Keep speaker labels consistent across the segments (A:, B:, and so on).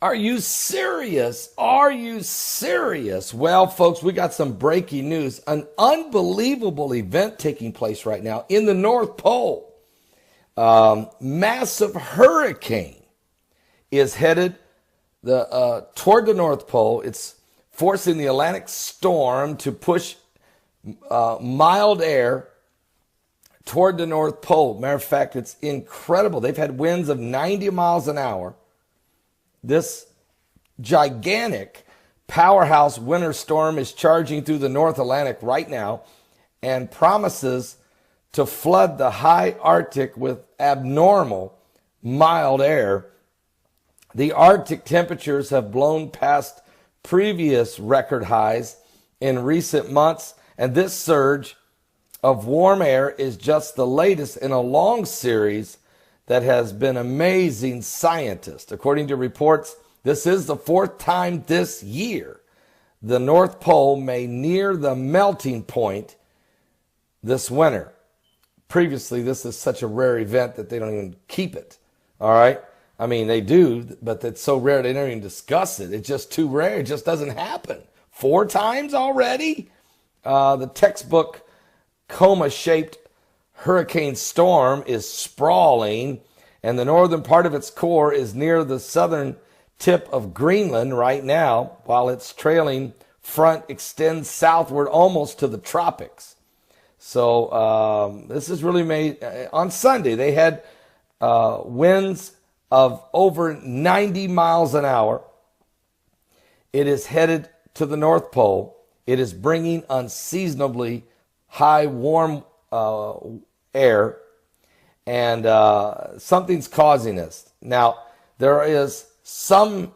A: Are you serious? Are you serious? Well, folks, we got some breaking news. An unbelievable event taking place right now in the North Pole. Massive hurricane is headed toward the North Pole. It's forcing the Atlantic storm to push mild air toward the North Pole. Matter of fact, it's incredible. They've had winds of 90 miles an hour. This gigantic powerhouse winter storm is charging through the North Atlantic right now and promises to flood the high Arctic with abnormal mild air. The Arctic temperatures have blown past previous record highs in recent months, and this surge of warm air is just the latest in a long series that has been amazing scientists. According to reports, this is the fourth time this year the North Pole may near the melting point this winter. Previously, this is such a rare event that they don't even keep it. All right? I mean, they do, but it's so rare they don't even discuss it. It's just too rare. It just doesn't happen. 4 times already? The textbook coma-shaped hurricane storm is sprawling, and the northern part of its core is near the southern tip of Greenland right now, while its trailing front extends southward almost to the tropics. So this is really made. On Sunday, they had winds of over 90 miles an hour. It is headed to the North Pole. It is bringing unseasonably high warm air, and something's causing this. Now, there is some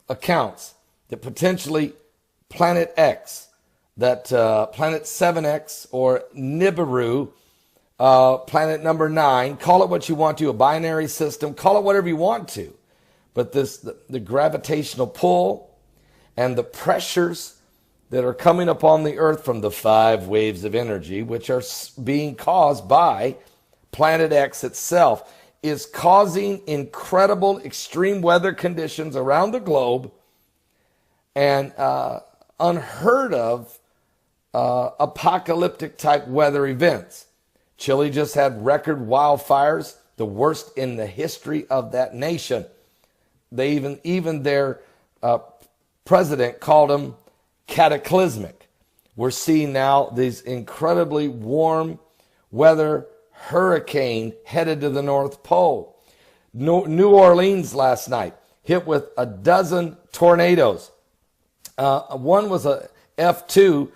A: accounts that potentially Planet X, that Planet 7X or Nibiru, planet number 9, call it what you want to, a binary system, call it whatever you want to. But the gravitational pull and the pressures that are coming upon the earth from the 5 waves of energy, which are being caused by Planet X itself, is causing incredible extreme weather conditions around the globe and unheard of apocalyptic type weather events. Chile just had record wildfires, the worst in the history of that nation. They even their president called them cataclysmic. We're seeing now these incredibly warm weather hurricane headed to the North Pole. New Orleans last night hit with a dozen tornadoes. One was a F2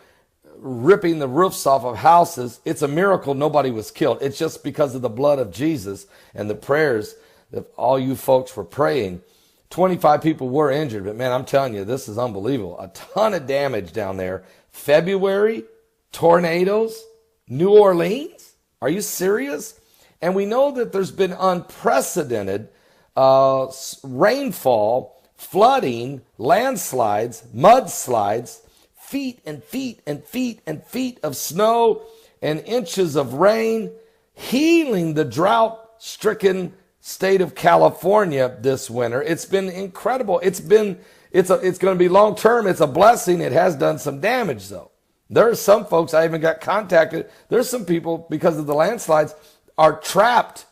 A: ripping the roofs off of houses. It's a miracle nobody was killed. It's just because of the blood of Jesus and the prayers that all you folks were praying. 25 people were injured, but man, I'm telling you, this is unbelievable. A ton of damage down there. February, tornadoes, New Orleans? Are you serious? And we know that there's been unprecedented rainfall, flooding, landslides, mudslides, feet and feet and feet and feet of snow and inches of rain, healing the drought-stricken state of California this winter. It's been incredible. It's going to be long term. It's a blessing. It has done some damage though. There are some folks, I even got contacted. There's some people, because of the landslides, are trapped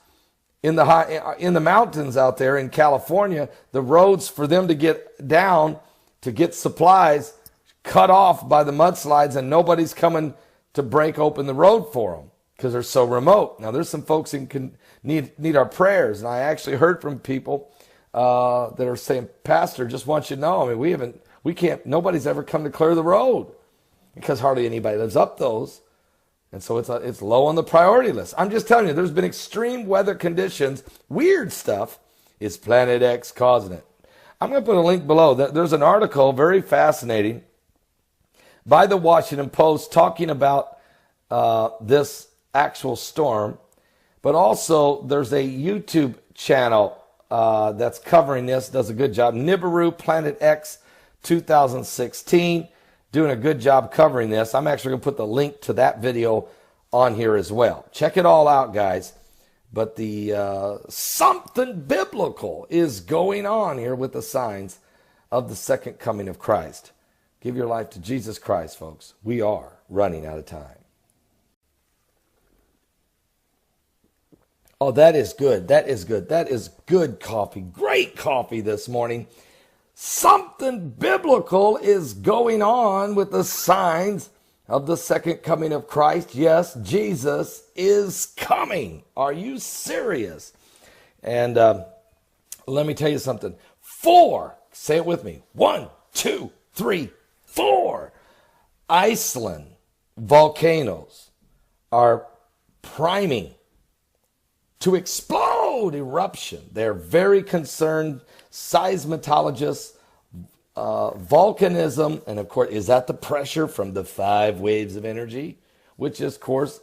A: in the mountains out there in California. The roads for them to get down to get supplies cut off by the mudslides, and nobody's coming to break open the road for them because they're so remote. Now, there's some folks who can need our prayers, and I actually heard from people that are saying, Pastor, just want you to know, I mean, we can't, nobody's ever come to clear the road because hardly anybody lives up those. And so it's low on the priority list. I'm just telling you, there's been extreme weather conditions, weird stuff. Is Planet X causing it? I'm going to put a link below. There's an article, very fascinating, by the Washington Post talking about this actual storm. But also, there's a YouTube channel that's covering this, does a good job. Nibiru Planet X 2016, doing a good job covering this. I'm actually going to put the link to that video on here as well. Check it all out, guys. But the something biblical is going on here with the signs of the second coming of Christ. Give your life to Jesus Christ, folks. We are running out of time. Oh, that is good. That is good. That is good coffee. Great coffee this morning. Something biblical is going on with the signs of the second coming of Christ. Yes, Jesus is coming. Are you serious? And let me tell you something. 4, say it with me. 1, 2, 3, 4. Iceland volcanoes are priming to explode eruption. They're very concerned. Seismologists, volcanism, and of course, is that the pressure from the 5 waves of energy, which is, of course,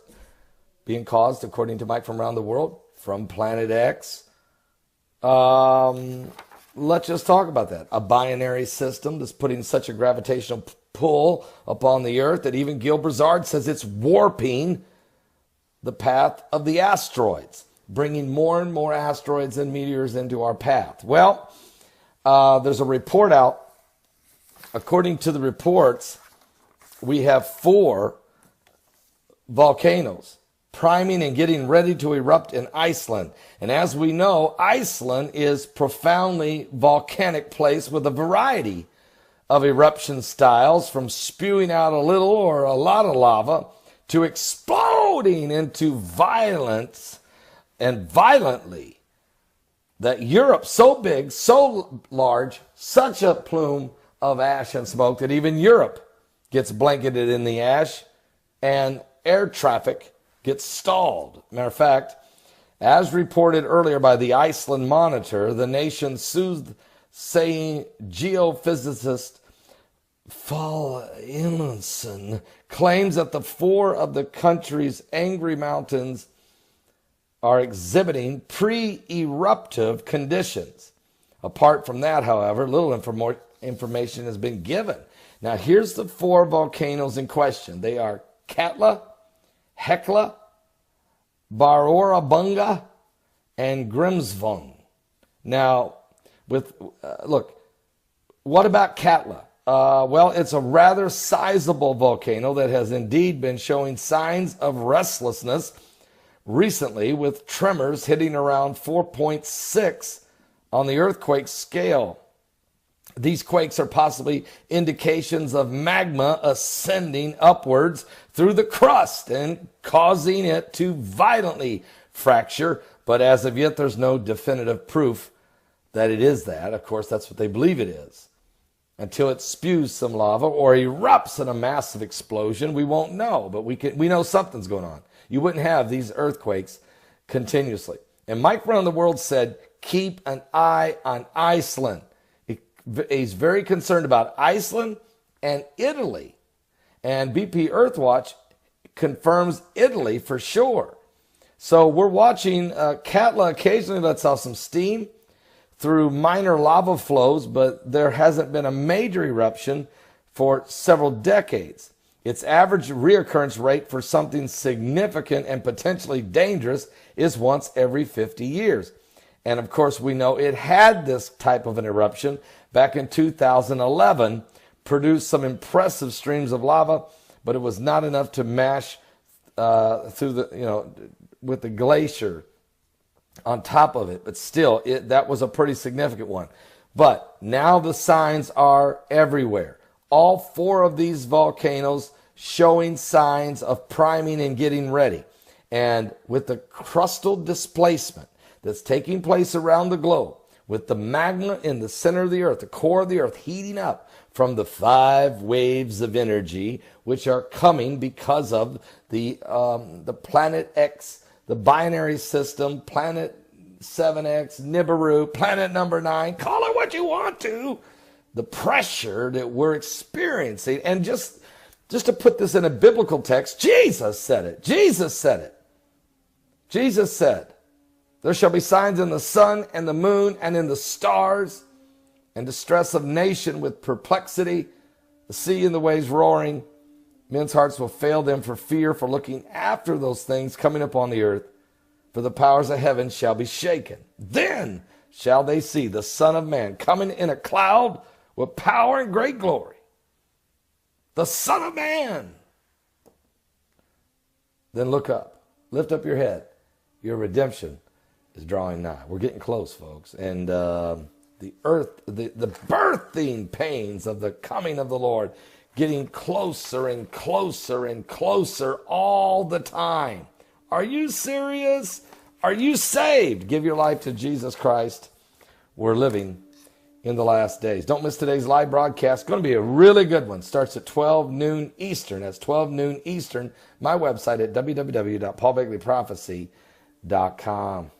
A: being caused, according to Mike from around the world, from Planet X. Let's just talk about that. A binary system that's putting such a gravitational pull upon the Earth that even Gil Brizard says it's warping the path of the asteroids, bringing more and more asteroids and meteors into our path. Well, there's a report out. According to the reports, we have 4 volcanoes priming and getting ready to erupt in Iceland. And as we know, Iceland is profoundly volcanic place with a variety of eruption styles, from spewing out a little or a lot of lava to exploding into violence and violently, that Europe, so big, so large, such a plume of ash and smoke that even Europe gets blanketed in the ash and air traffic gets stalled. Matter of fact, as reported earlier by the Iceland Monitor, the nation's soothsaying geophysicist Fall Inlandson claims that the 4 of the country's angry mountains are exhibiting pre-eruptive conditions. Apart from that, however, little information has been given. Now, here's the 4 volcanoes in question. They are Katla, Hekla, Barorabunga, and Grimsvung. Now, look, what about Katla? Well, it's a rather sizable volcano that has indeed been showing signs of restlessness recently, with tremors hitting around 4.6 on the earthquake scale. These quakes are possibly indications of magma ascending upwards through the crust and causing it to violently fracture. But as of yet, there's no definitive proof that it is that. Of course, that's what they believe it is. Until it spews some lava or erupts in a massive explosion, we won't know. But we know something's going on. You wouldn't have these earthquakes continuously. And Mike around the world said, keep an eye on Iceland. He's very concerned about Iceland and Italy. And BP Earthwatch confirms Italy for sure. So we're watching Katla occasionally lets off some steam through minor lava flows, but there hasn't been a major eruption for several decades. Its average reoccurrence rate for something significant and potentially dangerous is once every 50 years. And of course, we know it had this type of an eruption back in 2011, produced some impressive streams of lava, but it was not enough to mash through the, with the glacier on top of it. But still, that was a pretty significant one. But now the signs are everywhere. All 4 of these volcanoes showing signs of priming and getting ready. And with the crustal displacement that's taking place around the globe, with the magma in the center of the earth, the core of the earth, heating up from the 5 waves of energy, which are coming because of the Planet X, the binary system, Planet 7X, Nibiru, Planet number 9, call it what you want to, the pressure that we're experiencing. And just to put this in a biblical text, Jesus said it. Jesus said it. Jesus said, there shall be signs in the sun and the moon and in the stars, and distress of nation with perplexity, the sea and the waves roaring. Men's hearts will fail them for fear, for looking after those things coming upon the earth. for the powers of heaven shall be shaken. Then shall they see the Son of Man coming in a cloud with power and great glory. The Son of Man. Then look up. Lift up your head. Your redemption is drawing nigh. We're getting close, folks. And the birthing pains of the coming of the Lord getting closer and closer and closer all the time. Are you serious? Are you saved? Give your life to Jesus Christ. We're living in the last days. Don't miss today's live broadcast. It's going to be a really good one. Starts at 12 noon Eastern. That's 12 noon Eastern. My website at www.paulbegleyprophecy.com.